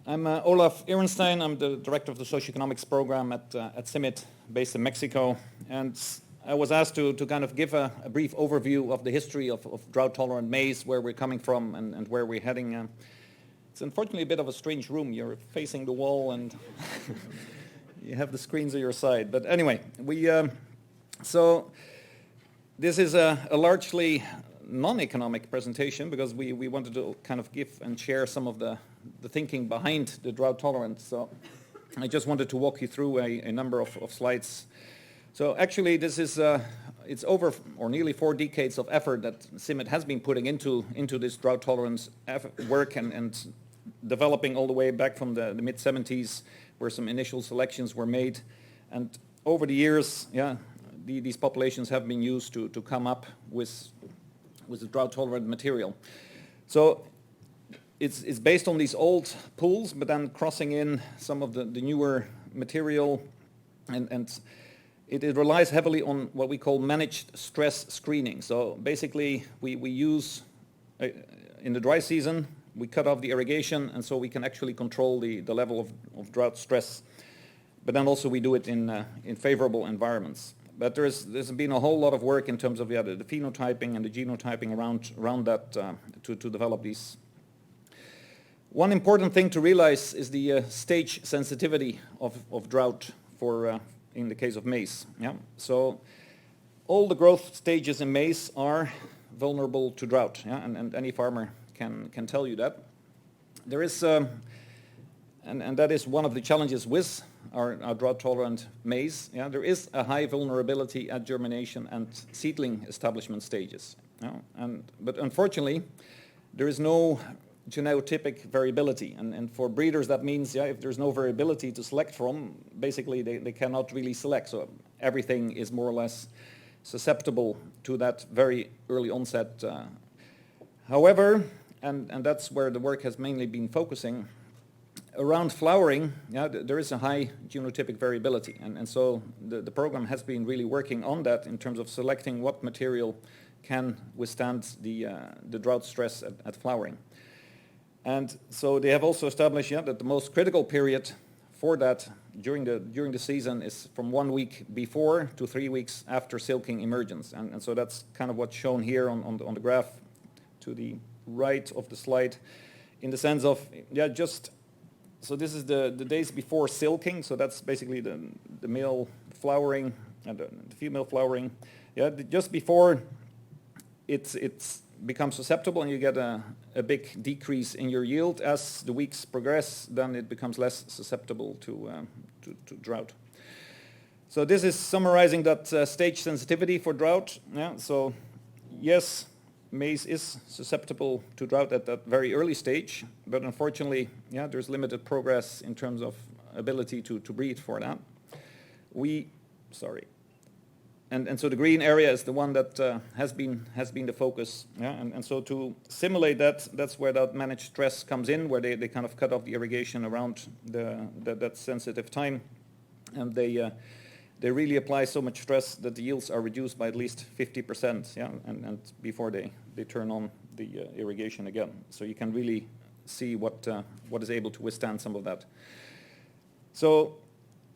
I'm Olaf Erenstein. I'm the director of the Socioeconomics Program at CIMMYT, based in Mexico. And I was asked to kind of give a brief overview of the history of drought-tolerant maize, where we're coming from and where we're heading. It's unfortunately a bit of a strange room. You're facing the wall and you have the screens on your side. But anyway, so this is a largely non-economic presentation because we wanted to kind of give and share some of the thinking behind the drought tolerance. So I just wanted to walk you through a number of slides. So actually this is, it's over or nearly 4 decades of effort that CIMMYT has been putting into this drought tolerance work and developing all the way back from the mid-70s, where some initial selections were made. And over the years, these populations have been used to come up with the drought-tolerant material. So it's based on these old pools, but then crossing in some of the newer material, and it relies heavily on what we call managed stress screening. So basically, we use, in the dry season, we cut off the irrigation, and so we can actually control the level of drought stress. But then also we do it in favorable environments. But there's been a whole lot of work in terms of the phenotyping and the genotyping around that to develop these. One important thing to realize is the stage sensitivity of drought for in the case of maize. So all the growth stages in maize are vulnerable to drought, and any farmer can tell you that. There is, and that is one of the challenges with our drought-tolerant maize. There is a high vulnerability at germination and seedling establishment stages. But unfortunately, there is no genotypic variability. And for breeders, that means if there's no variability to select from, basically they cannot really select. So everything is more or less susceptible to that very early onset. However, and that's where the work has mainly been focusing, around flowering, there is a high genotypic variability, and so the program has been really working on that in terms of selecting what material can withstand the drought stress at flowering. And so they have also established that the most critical period for that during the season is from 1 week before to 3 weeks after silking emergence, and so that's kind of what's shown here on the graph to the right of the slide, in the sense of so this is the days before silking, so that's basically the male flowering and the female flowering. Just before it's becomes susceptible and you get a big decrease in your yield. As the weeks progress, then it becomes less susceptible to drought. So this is summarizing that stage sensitivity for drought. So yes, maize is susceptible to drought at that very early stage, but unfortunately, there's limited progress in terms of ability to breed for that. And so the green area is the one that has been the focus. And so to simulate that's where that managed stress comes in, where they kind of cut off the irrigation around that sensitive time, and they really apply so much stress that the yields are reduced by at least 50%, and before they turn on the irrigation again. So you can really see what is able to withstand some of that. So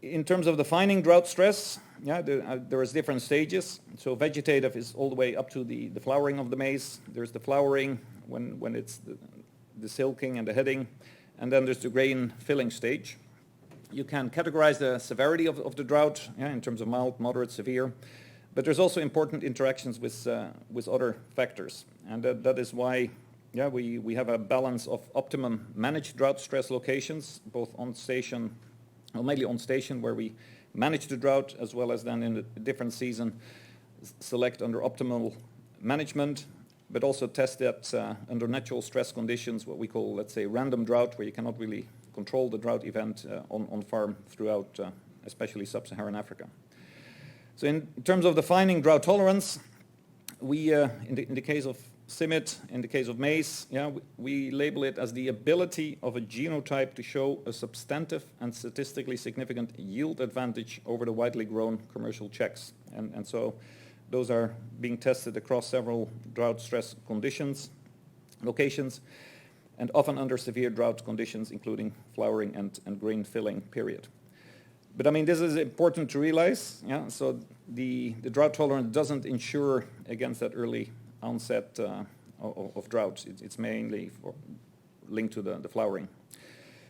in terms of defining drought stress, there is different stages. So vegetative is all the way up to the flowering of the maize. There's the flowering when it's the silking and the heading, and then there's the grain filling stage. You can categorize the severity of the drought in terms of mild, moderate, severe, but there's also important interactions with other factors, and that is why we have a balance of optimum managed drought stress locations, both on station, or mainly on station, where we manage the drought, as well as then in a different season select under optimal management, but also test that under natural stress conditions, what we call, let's say, random drought, where you cannot really control the drought event on farm throughout, especially Sub-Saharan Africa. So in terms of defining drought tolerance, we, in the case of CIMMYT, in the case of maize, we label it as the ability of a genotype to show a substantive and statistically significant yield advantage over the widely grown commercial checks. And so those are being tested across several drought stress locations. and often under severe drought conditions, including flowering and grain filling period. But I mean, this is important to realize. Yeah? So the drought tolerance doesn't ensure against that early onset of drought. It's mainly linked to the flowering.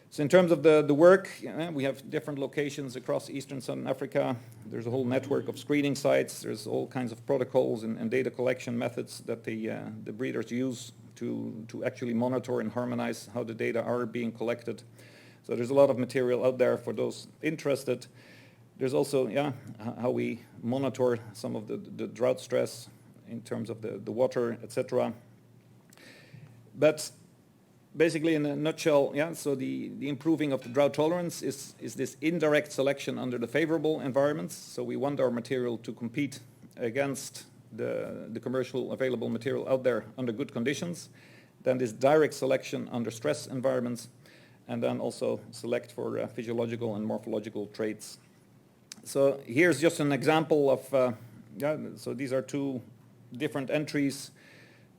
So in terms of the work, we have different locations across Eastern Southern Africa. There's a whole network of screening sites. There's all kinds of protocols and data collection methods that the breeders use to actually monitor and harmonize how the data are being collected. So there's a lot of material out there for those interested. There's also how we monitor some of the drought stress in terms of the water, etc. But basically, in a nutshell, so the improving of the drought tolerance is this indirect selection under the favorable environments. So we want our material to compete against the commercial available material out there under good conditions. Then this direct selection under stress environments, and then also select for physiological and morphological traits. So here's just an example of, so these are two different entries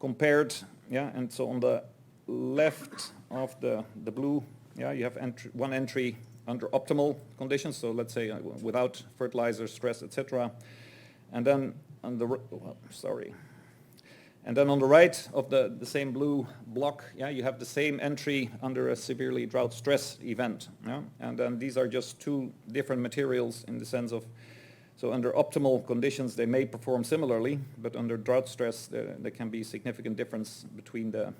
compared, and so on the left of the blue, you have one entry under optimal conditions, so let's say without fertilizer, stress, etc. And then on the and then on the right of the same blue block, you have the same entry under a severely drought stress event. And then these are just two different materials in the sense of, so under optimal conditions they may perform similarly, but under drought stress there can be significant difference between the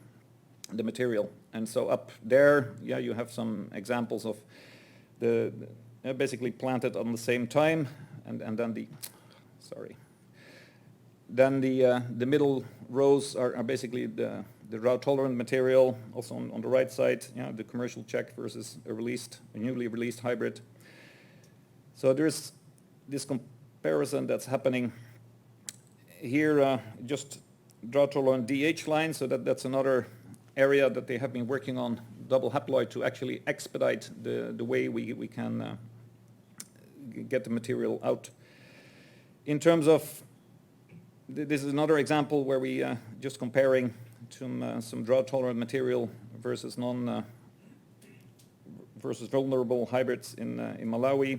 material. And so up there, you have some examples of the basically planted on the same time, and then the middle rows are basically the drought tolerant material. Also on the right side, the commercial check versus a newly released hybrid. So there's this comparison that's happening here. Just drought tolerant DH line. So that's another area that they have been working on, double haploid, to actually expedite the way we can get the material out. In terms of, this is another example where we just comparing some drought-tolerant material versus versus vulnerable hybrids in Malawi.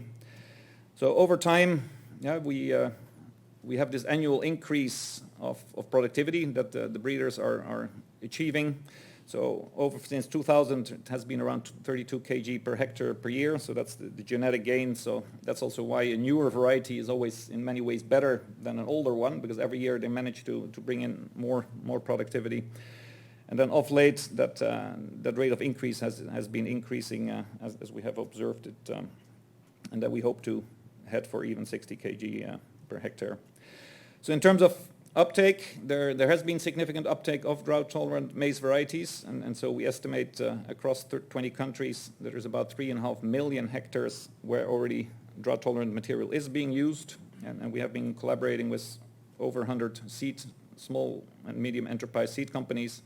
So over time, we have this annual increase of productivity that the breeders are achieving. So since 2000, it has been around 32 kg per hectare per year. So that's the genetic gain. So that's also why a newer variety is always in many ways better than an older one, because every year they manage to bring in more productivity. And then off late, that rate of increase has been increasing as we have observed it, and that we hope to head for even 60 kg per hectare. So in terms of uptake, there has been significant uptake of drought-tolerant maize varieties, and so we estimate across 20 countries that there's about 3.5 million hectares where already drought-tolerant material is being used, and we have been collaborating with over 100 small and medium enterprise seed companies,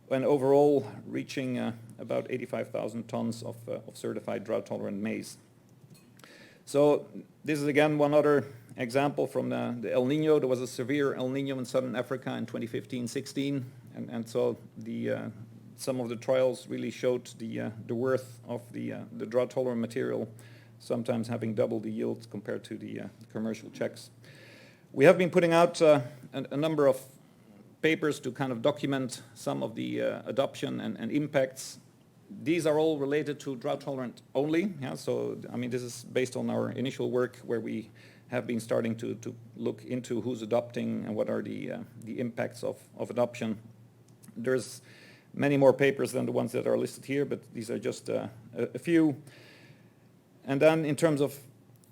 and overall reaching about 85,000 tons of certified drought-tolerant maize. So this is again one other example from the El Nino. There was a severe El Nino in southern Africa in 2015-16, and so some of the trials really showed the worth of the drought-tolerant material, sometimes having double the yields compared to the commercial checks. We have been putting out a number of papers to kind of document some of the adoption and impacts. These are all related to drought-tolerant only. So I mean, this is based on our initial work where we have been starting to look into who's adopting and what are the impacts of adoption. There's many more papers than the ones that are listed here, but these are just a few. And then in terms of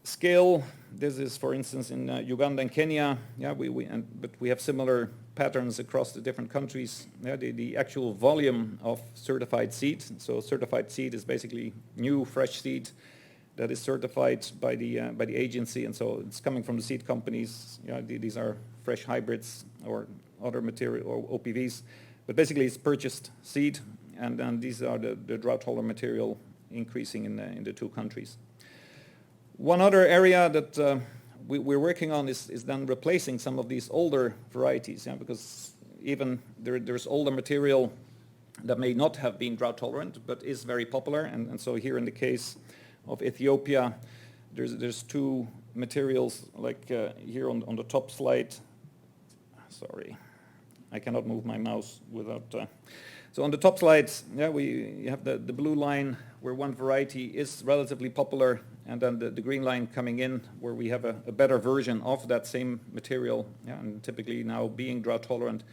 scale, this is, for instance, in Uganda and Kenya. But we have similar patterns across the different countries. The actual volume of certified seed. So certified seed is basically new, fresh seed that is certified by the agency, and so it's coming from the seed companies. These are fresh hybrids or other material or OPVs, but basically it's purchased seed, and then these are the drought-tolerant material increasing in the two countries. One other area that we're working on is then replacing some of these older varieties, because even there's older material that may not have been drought tolerant, but is very popular. And so here in the case of Ethiopia, there's two materials, like here on the top slide. Sorry, I cannot move my mouse without... So on the top slides, yeah, you have the blue line where one variety is relatively popular, and then the green line coming in where we have a better version of that same material, yeah, and typically now being drought tolerant.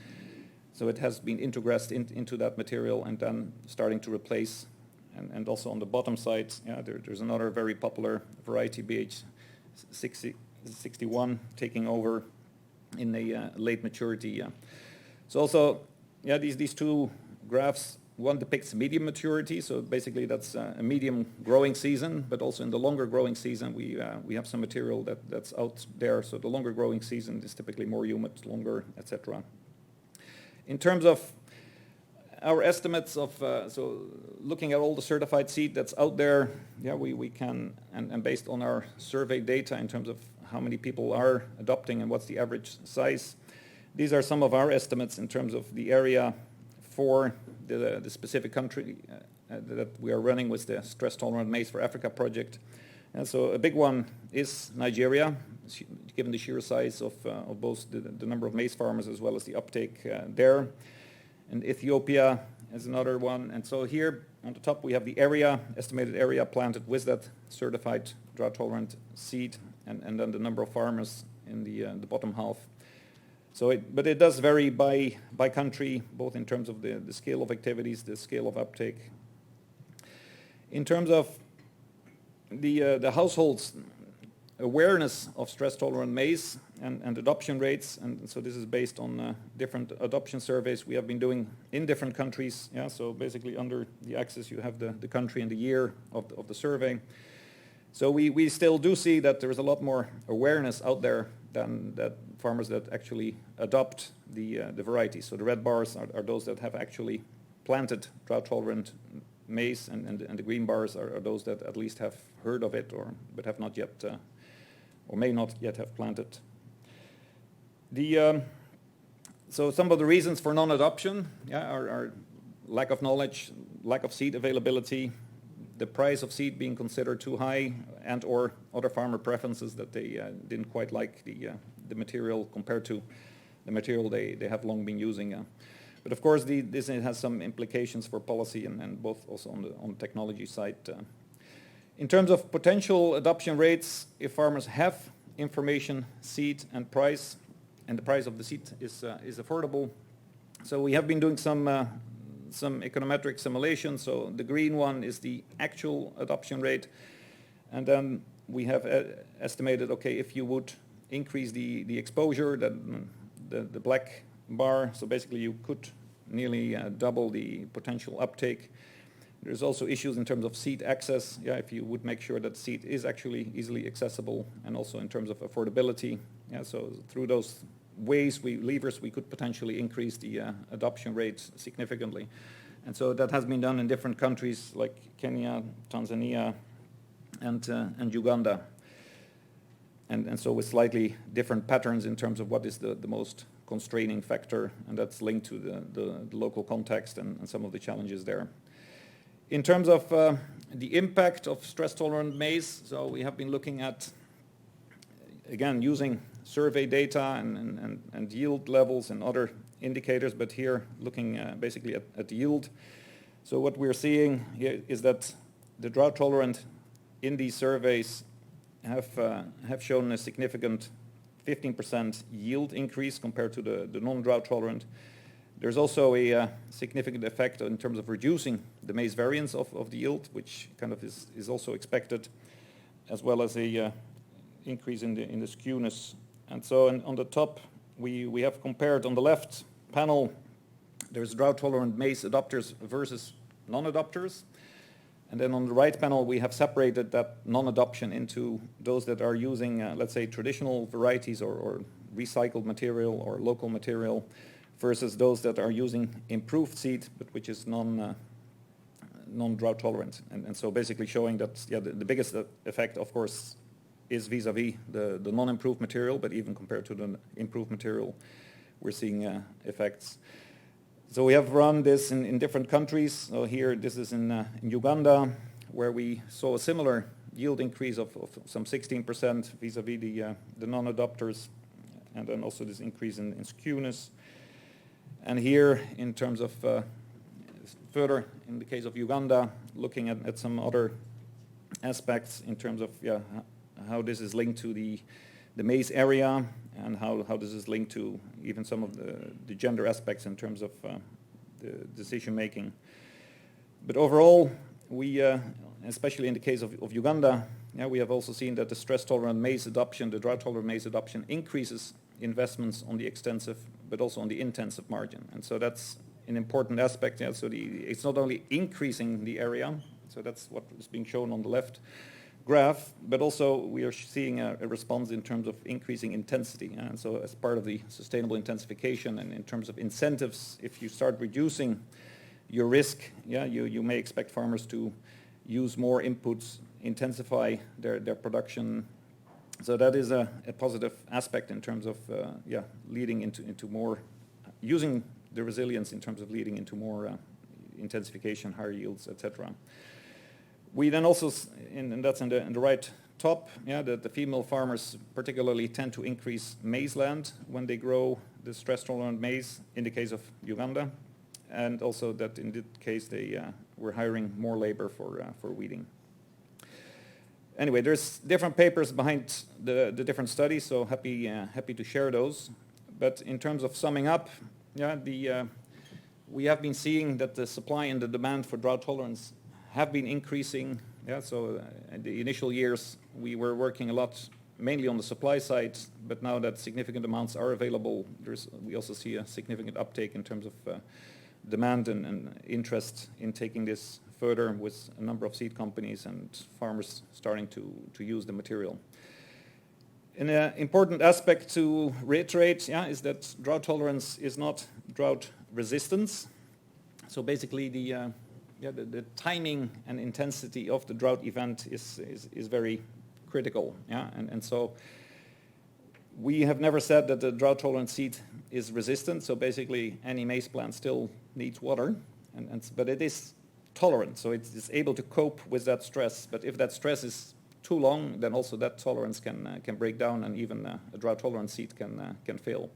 So it has been integrated into that material and then starting to replace. And also on the bottom side, yeah, there's another very popular variety, BH61, taking over in a late maturity. Yeah. So also, yeah, these two graphs, one depicts medium maturity, so basically that's a medium growing season, but also in the longer growing season we have some material that's out there, so the longer growing season is typically more humid, longer, etc. In terms of our estimates of, so looking at all the certified seed that's out there, yeah, we can, and based on our survey data in terms of how many people are adopting and what's the average size, these are some of our estimates in terms of the area for the specific country that we are running with the Stress Tolerant Maize for Africa project. And so a big one is Nigeria, given the sheer size of both the number of maize farmers as well as the uptake there. And Ethiopia is another one. And so here on the top we have the area, estimated area planted with that certified drought tolerant seed, and then the number of farmers in the bottom half. So but it does vary by country, both in terms of the scale of activities, the scale of uptake. In terms of the households' awareness of stress-tolerant maize and adoption rates, and so this is based on different adoption surveys we have been doing in different countries. Yeah, so basically under the axis you have the country and the year of the survey. So we still do see that there is a lot more awareness out there than that farmers that actually adopt the varieties. So the red bars are those that have actually planted drought-tolerant maize, and the green bars are those that at least have heard of it but have not yet, or may not yet have planted. So some of the reasons for non-adoption, yeah, are lack of knowledge, lack of seed availability, the price of seed being considered too high, and or other farmer preferences that they didn't quite like the material compared to the material they have long been using. But of course this has some implications for policy and both also on the technology side. In terms of potential adoption rates, if farmers have information, seed and price, and the price of the seed is affordable. So we have been doing some econometric simulations. So the green one is the actual adoption rate, and then we have estimated, okay, if you would increase the exposure, then the black bar, so basically you could nearly double the potential uptake. There's also issues in terms of seed access, yeah, if you would make sure that seed is actually easily accessible, and also in terms of affordability. Yeah, so through those levers, we could potentially increase the adoption rates significantly. And so that has been done in different countries like Kenya, Tanzania, and Uganda. And so with slightly different patterns in terms of what is the most constraining factor, and that's linked to the local context and some of the challenges there. In terms of the impact of stress-tolerant maize, so we have been looking at, again, using survey data and yield levels and other indicators, but here looking basically at yield. So what we're seeing here is that the drought tolerant in these surveys have shown a significant 15% yield increase compared to the non-drought tolerant. There's also a significant effect in terms of reducing the maize variance of the yield, which kind of is also expected, as well as a increase in the skewness. And so on the top, we have compared on the left panel, there's drought-tolerant maize adopters versus non-adopters. And then on the right panel, we have separated that non-adoption into those that are using, let's say, traditional varieties or recycled material or local material, versus those that are using improved seed, but which is non-drought tolerant. And so basically showing that, yeah, the biggest effect, of course, is vis-a-vis the non-improved material, but even compared to the improved material, we're seeing effects. So we have run this in different countries. So here, this is in Uganda, where we saw a similar yield increase of some 16% vis-a-vis the non-adopters, and then also this increase in skewness. And here, in terms of further, in the case of Uganda, looking at some other aspects in terms of how this is linked to the maize area, and how this is linked to even some of the gender aspects in terms of the decision making. But overall, we, especially in the case of Uganda, we have also seen that the stress-tolerant maize adoption, the drought-tolerant maize adoption, increases investments on the extensive, but also on the intensive margin. And so that's an important aspect. So it's not only increasing the area, so that's what is being shown on the left graph, but also we are seeing a response in terms of increasing intensity. And so as part of the sustainable intensification and in terms of incentives, if you start reducing your risk, you may expect farmers to use more inputs, intensify their production. So that is a positive aspect in terms of leading into more, using the resilience in terms of leading into more intensification, higher yields, etc. We then also, and that's in the right top, that the female farmers particularly tend to increase maize land when they grow the stress-tolerant maize in the case of Uganda, and also that in this case they were hiring more labor for weeding. Anyway, there's different papers behind the different studies, so happy to share those. But in terms of summing up, we have been seeing that the supply and the demand for drought tolerance have been increasing. So in the initial years, we were working a lot mainly on the supply side, but now that significant amounts are available, we also see a significant uptake in terms of demand and interest in taking this further, with a number of seed companies and farmers starting to use the material. An important aspect to reiterate is that drought tolerance is not drought resistance. So basically the timing and intensity of the drought event is very critical. And so we have never said that the drought tolerant seed is resistant. So basically any maize plant still needs water, but it is tolerant. So it's able to cope with that stress. But if that stress is too long, then also that tolerance can break down, and even a drought tolerant seed can fail.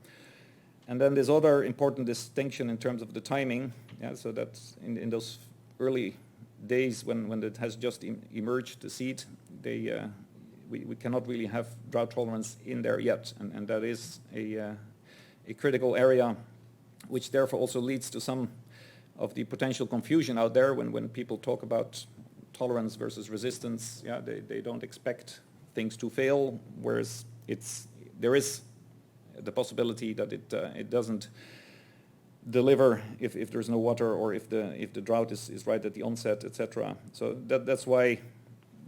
And then there's other important distinction in terms of the timing. So that in those early days when it has just emerged, the seed, we cannot really have drought tolerance in there yet, and that is a critical area, which therefore also leads to some of the potential confusion out there when people talk about tolerance versus resistance. They don't expect things to fail, whereas there is the possibility that it doesn't deliver if there's no water, or if the drought is right at the onset, etc. So that's why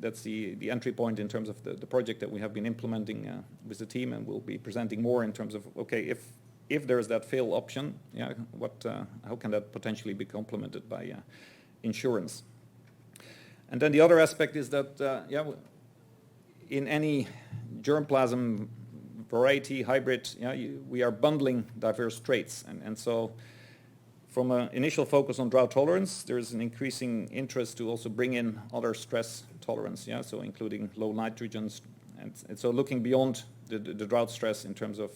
that's the entry point in terms of the project that we have been implementing with the team, and we'll be presenting more in terms of, okay, if there's that fail option, how can that potentially be complemented by insurance? And then the other aspect is that in any germplasm variety hybrid, we are bundling diverse traits, and so from an initial focus on drought tolerance, there's an increasing interest to also bring in other stress tolerance, so including low nitrogens, and so looking beyond the drought stress in terms of,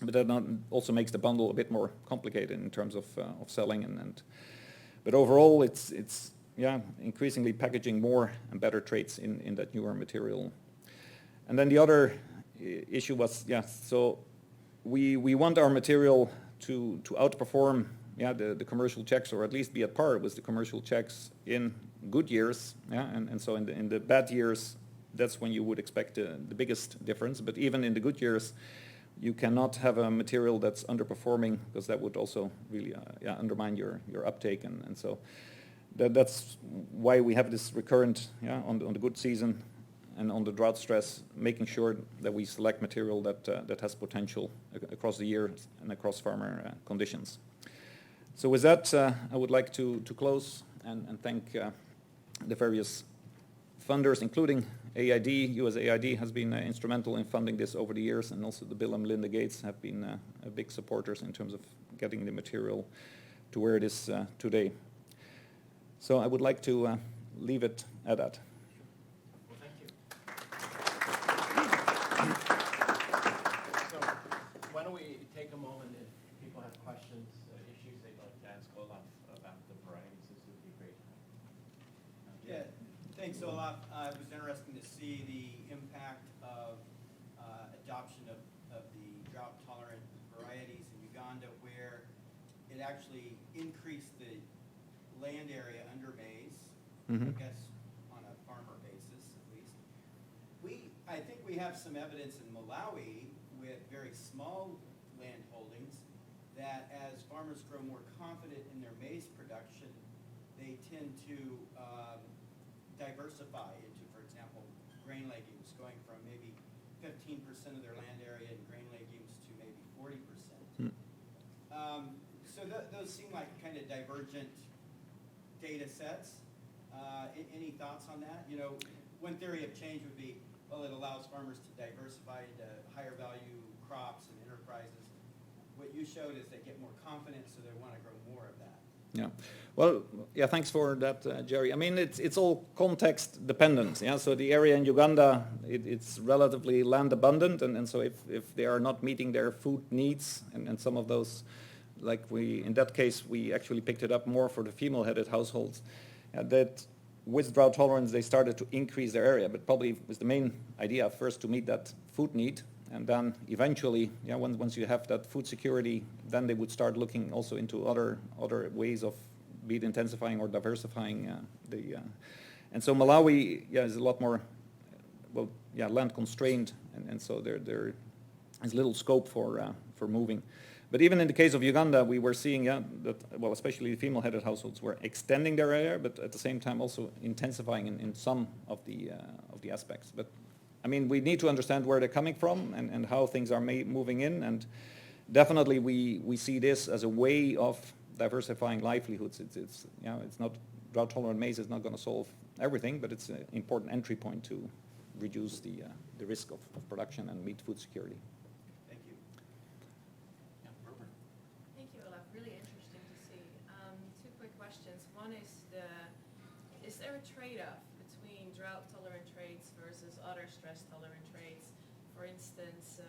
but that also makes the bundle a bit more complicated in terms of selling, but overall it's increasingly packaging more and better traits in that newer material. And then the other issue was, so we want our material to outperform the commercial checks, or at least be at par with the commercial checks in good years, and so in the bad years, that's when you would expect the biggest difference. But even in the good years, you cannot have a material that's underperforming, because that would also really undermine your uptake, and so that's why we have this recurrent on the good season and on the drought stress, making sure that we select material that has potential across the year and across farmer conditions. So with that, I would like to close and thank the various funders, including AID. USAID has been instrumental in funding this over the years, and also the Bill and Melinda Gates have been big supporters in terms of getting the material to where it is today. So I would like to leave it at that. Well, thank you. So why don't we take a moment if people have questions, issues they'd like to ask Olaf about the varieties. This would be great. Yeah, thanks, Olaf. It was interesting to see the impact of adoption of the drought-tolerant varieties in Uganda, where it actually increased the land area under maize, I guess on a farmer basis at least. I think we have some evidence in Malawi with very small land holdings that as farmers grow more confident in their maize production, they tend to diversify into, for example, grain legumes, going from maybe 15% of their land area in grain legumes to maybe 40%. So those seem like kind of divergent data sets. Any thoughts on that? You know, one theory of change would be, well, it allows farmers to diversify into higher value crops and enterprises. What you showed is they get more confidence, so they want to grow more of that. Yeah. Well, yeah, thanks for that, Jerry. I mean, it's all context dependent. Yeah. So the area in Uganda, it's relatively land abundant, and so if they are not meeting their food needs, and some of those, like in that case, we actually picked it up more for the female-headed households, that with drought tolerance, they started to increase their area, but probably with the main idea first to meet that food need, and then eventually, yeah, once you have that food security, then they would start looking also into other ways of be it intensifying or diversifying and so Malawi, yeah, is a lot more, well, yeah, land constrained, and so there is little scope for moving. But even in the case of Uganda, we were seeing, yeah, that, well, especially the female-headed households were extending their area, but at the same time also intensifying in some of the aspects. But I mean, we need to understand where they're coming from and how things are moving in, and definitely we see this as a way of diversifying livelihoods. It's you know, it's not, drought-tolerant maize is not going to solve everything, but it's an important entry point to reduce the risk of production and meet food security. Thank you, Olaf. Really interesting to see. Two quick questions. One is there a trade-off between drought-tolerant traits versus other stress-tolerant traits? For instance,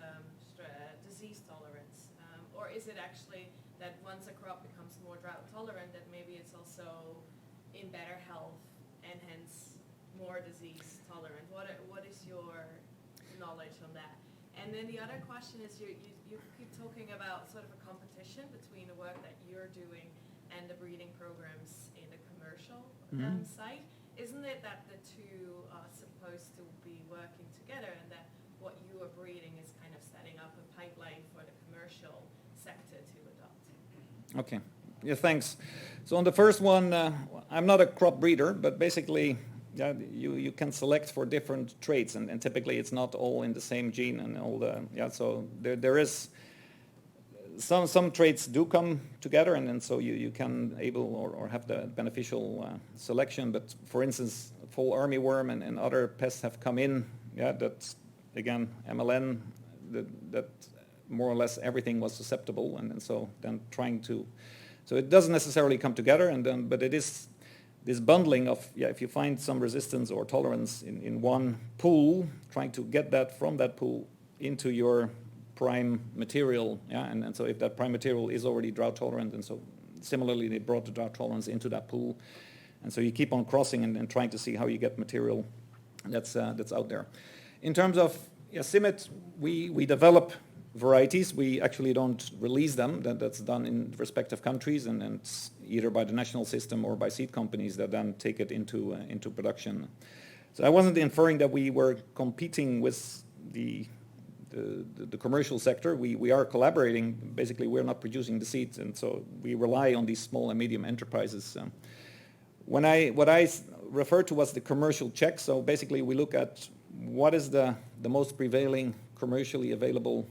disease tolerance. Or is it actually that once a crop becomes more drought-tolerant, that maybe it's also in better health and hence more disease-tolerant? What is your knowledge on that? And then the other question is, you keep talking about sort of a competition between the work that you're doing and the breeding programs in the commercial site. Isn't it that the two are supposed to be working together, and that what you are breeding is kind of setting up a pipeline for the commercial sector to adopt? Okay. Yeah, thanks. So on the first one, I'm not a crop breeder, but basically, yeah, you can select for different traits, and typically it's not all in the same gene and all the, yeah, so there is some traits do come together, and so you can able or have the beneficial selection. But for instance, fall armyworm and other pests have come in, yeah, that again MLN, that more or less everything was susceptible, and so then trying to, so it doesn't necessarily come together, and then but it is this bundling of, yeah, if you find some resistance or tolerance in one pool, trying to get that from that pool into your prime material, yeah, and so if that prime material is already drought tolerant, and so similarly they brought the drought tolerance into that pool, and so you keep on crossing and trying to see how you get material that's out there. In terms of, yeah, CIMMYT, we develop varieties. We actually don't release them. That's done in respective countries, and either by the national system or by seed companies that then take it into production. So I wasn't inferring that we were competing with the commercial sector. We are collaborating. Basically, we're not producing the seeds, and so we rely on these small and medium enterprises. What I refer to as the commercial check. So basically, we look at what is the most prevailing commercially available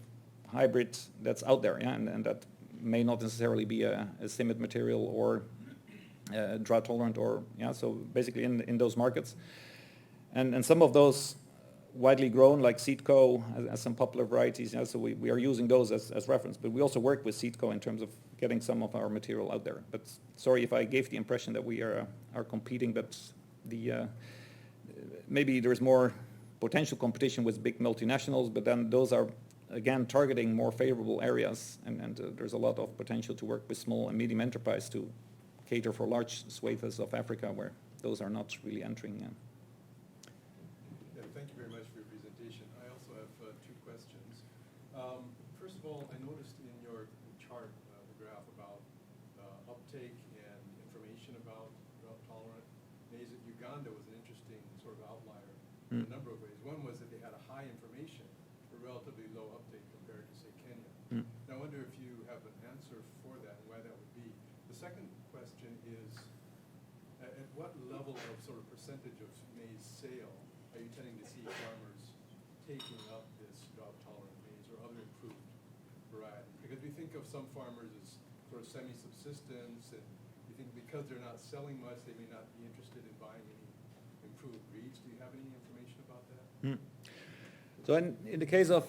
hybrid that's out there, yeah, and that may not necessarily be a CIMMYT material or drought tolerant, or, yeah, so basically in those markets, and some of those widely grown, like Seedco, as some popular varieties. So we are using those as reference. But we also work with Seedco in terms of getting some of our material out there. But sorry if I gave the impression that we are competing, but maybe there's more potential competition with big multinationals, but then those are, again, targeting more favorable areas, and there's a lot of potential to work with small and medium enterprise to cater for large swathes of Africa where those are not really entering. Yeah, thank you very much for your presentation. I also have two questions. First of all, I noticed in your chart, the graph about uptake and information about drought-tolerant maize at Uganda was an interesting sort of outlier in a number of ways. One was that they had a high information but relatively low uptake compared to, say, Kenya. And I wonder if you have an answer for that and why that would be. The second question is, at what level of sort of percentage of maize sale are you tending to see farmers taking up this drought-tolerant maize or other improved varieties? Because we think of some farmers as sort of semi-subsistence, and we think because they're not selling much, they may not be interested in buying any improved breeds. Do you have any information about that? So in the case of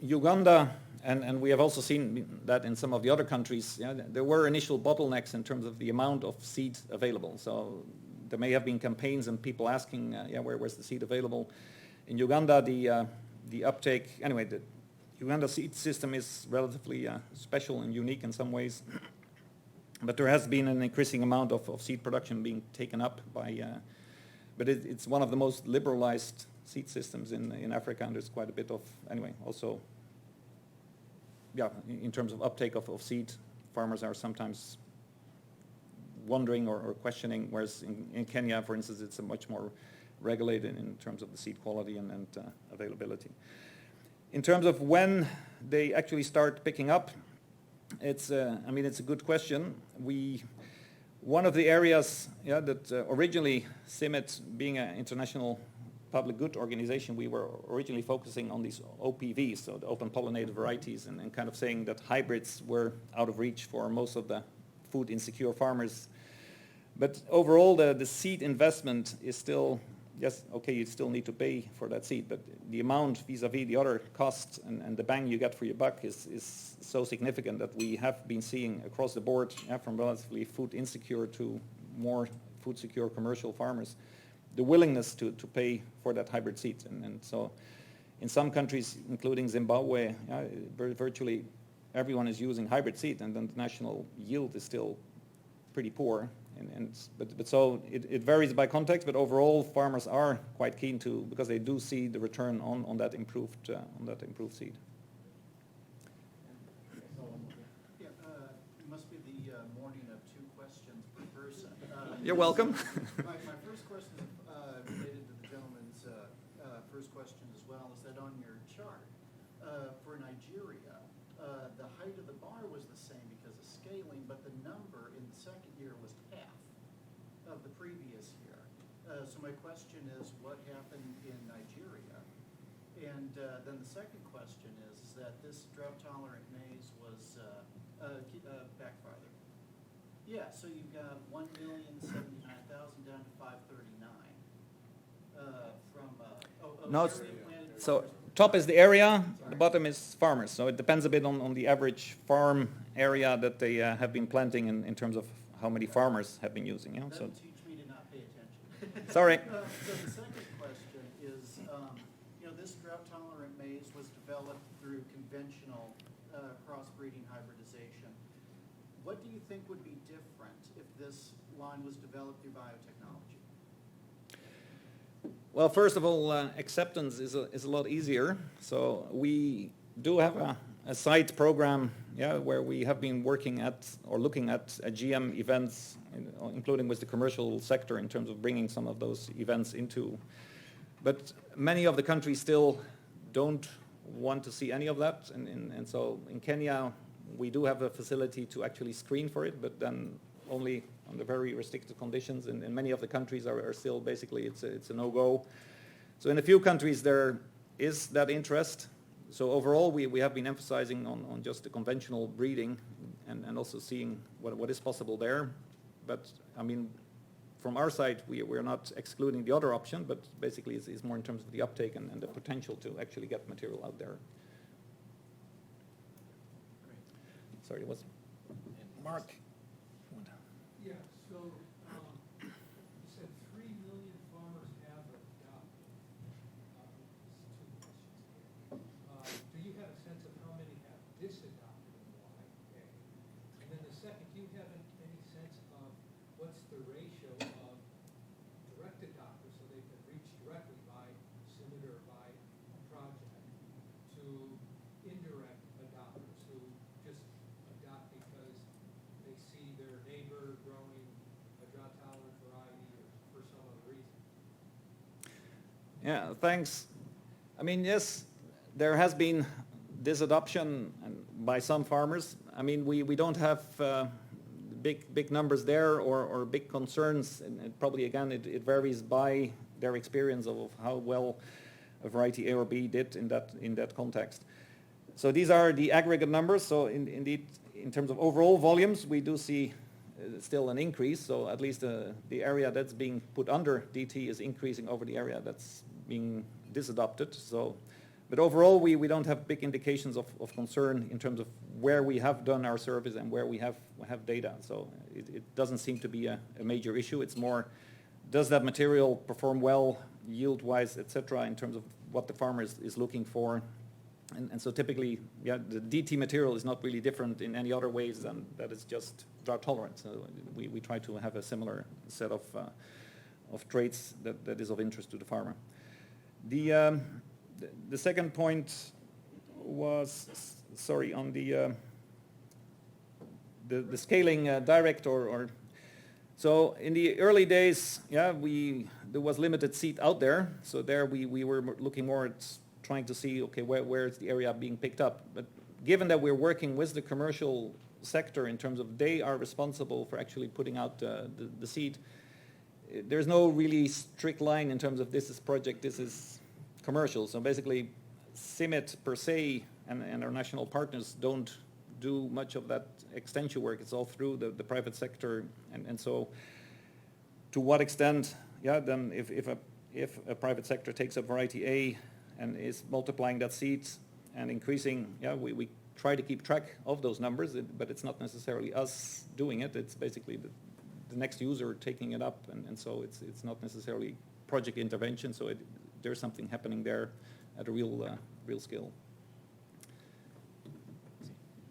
Uganda, and we have also seen that in some of the other countries, there were initial bottlenecks in terms of the amount of seed available. So there may have been campaigns and people asking, where's the seed available? In Uganda, the uptake, anyway, the Uganda seed system is relatively special and unique in some ways. But there has been an increasing amount of seed production being taken up by, but it's one of the most liberalized seed systems in Africa, and there's quite a bit of, anyway, also, in terms of uptake of seed, farmers are sometimes wondering or questioning, whereas in Kenya, for instance, it's a much more regulated in terms of the seed quality and availability. In terms of when they actually start picking up, it's a good question. One of the areas that originally CIMMYT, being an international public good organization, we were originally focusing on these OPVs, so the open pollinated varieties, and kind of saying that hybrids were out of reach for most of the food insecure farmers. But overall, the seed investment is still, yes, okay, you still need to pay for that seed, but the amount vis-a-vis the other costs and the bang you get for your buck is so significant that we have been seeing across the board, from relatively food insecure to more food secure commercial farmers, the willingness to pay for that hybrid seed. And so in some countries, including Zimbabwe, virtually everyone is using hybrid seed, and then the national yield is still pretty poor. But so it varies by context, but overall farmers are quite keen to, because they do see the return on that improved seed. It must be the morning of two questions per person. You're welcome. My first question is related to the gentleman's first question as well, is that on your chart, for Nigeria, the height of the bar was the same because of scaling, but the number in the second year was half of the previous year. So my question is, what happened in Nigeria? And then the second question is that this drought-tolerant maize was, back farther. Yeah, so you've got 1,079,000 down to 539 from, No, so top is the area, the bottom is farmers. So it depends a bit on the average farm area that they have been planting in terms of how many farmers have been using. That'll teach me to not pay attention. Sorry. So the second question is, this drought-tolerant maize was developed through conventional crossbreeding hybridization. What do you think would be different if this line was developed through biotechnology? Well, first of all, acceptance is a lot easier. So we do have a site program, where we have been working at or looking at GM events, including with the commercial sector in terms of bringing some of those events into. But many of the countries still don't want to see any of that, and so in Kenya we do have a facility to actually screen for it, but then only under very restricted conditions, and many of the countries are still basically it's a no-go. So in a few countries there is that interest. So overall we have been emphasizing on just the conventional breeding and also seeing what is possible there. But I mean, from our side, we're not excluding the other option, but basically it's more in terms of the uptake and the potential to actually get material out there. Sorry, it was Mark. Yeah, so you said 3 million farmers have adopted. Two questions. Do you have a sense of how many have disadopted and why? A. And then the second, do you have any sense of what's the ratio of direct adopters, so they can reach directly by CIMMYT or by a project, to indirect adopters who just adopt because they see their neighbor growing a drought-tolerant variety or for some other reason? Yeah, thanks. I mean, yes, there has been disadoption by some farmers. I mean, we don't have big numbers there or big concerns, and probably again it varies by their experience of how well a variety A or B did in that context. So these are the aggregate numbers. So indeed, in terms of overall volumes, we do see still an increase. So at least the area that's being put under DT is increasing over the area that's being disadopted. So, but overall, we don't have big indications of concern in terms of where we have done our surveys and where we have data. So it doesn't seem to be a major issue. It's more, does that material perform well, yield-wise, etc., in terms of what the farmer is looking for. And so typically, yeah, the DT material is not really different in any other ways than that it's just drought tolerant. So we try to have a similar set of traits that is of interest to the farmer. The second point was, sorry, on the scaling direct or so in the early days, yeah, there was limited seed out there. So there we were looking more at trying to see, okay, where is the area being picked up? But given that we're working with the commercial sector in terms of they are responsible for actually putting out the seed, there's no really strict line in terms of this is project, this is commercial. So basically, CIMMYT per se and our national partners don't do much of that extension work. It's all through the private sector. And so to what extent, yeah, then if a private sector takes a variety A and is multiplying that seed and increasing, yeah, we try to keep track of those numbers, but it's not necessarily us doing it. It's basically the next user taking it up, and so it's not necessarily project intervention. So there's something happening there at a real scale.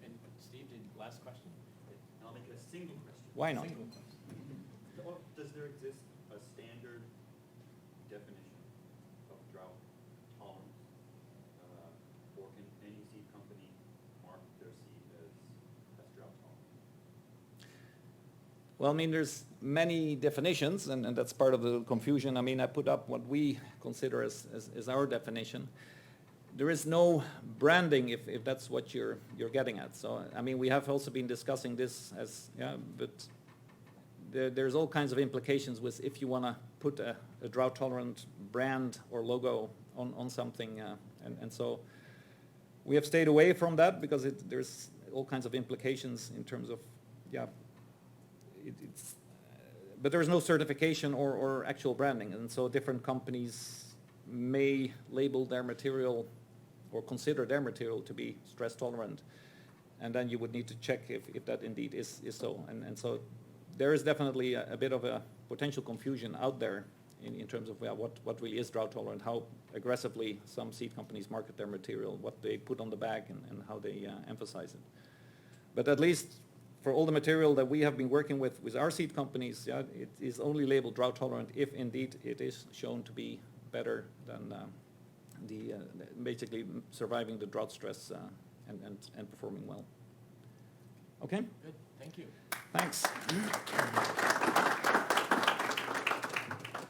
And Steve, last question? I'll make it a single question. Why not? Single question. Or does there exist a standard definition of drought tolerance? Or can any seed company mark their seed as drought tolerant? Well, I mean, there's many definitions, and that's part of the confusion. I mean, I put up what we consider as our definition. There is no branding, if that's what you're getting at. So, I mean, we have also been discussing this as, yeah, but there's all kinds of implications with if you want to put a drought-tolerant brand or logo on something, and so we have stayed away from that because there's all kinds of implications in terms of, yeah, but there's no certification or actual branding, and so different companies may label their material or consider their material to be stress tolerant, and then you would need to check if that indeed is so. And so there is definitely a bit of a potential confusion out there in terms of what really is drought tolerant, how aggressively some seed companies market their material, what they put on the bag, and how they emphasize it. But at least for all the material that we have been working with our seed companies, yeah, it is only labeled drought tolerant if indeed it is shown to be better than basically surviving the drought stress and performing well. Okay? Good, thank you. Thanks.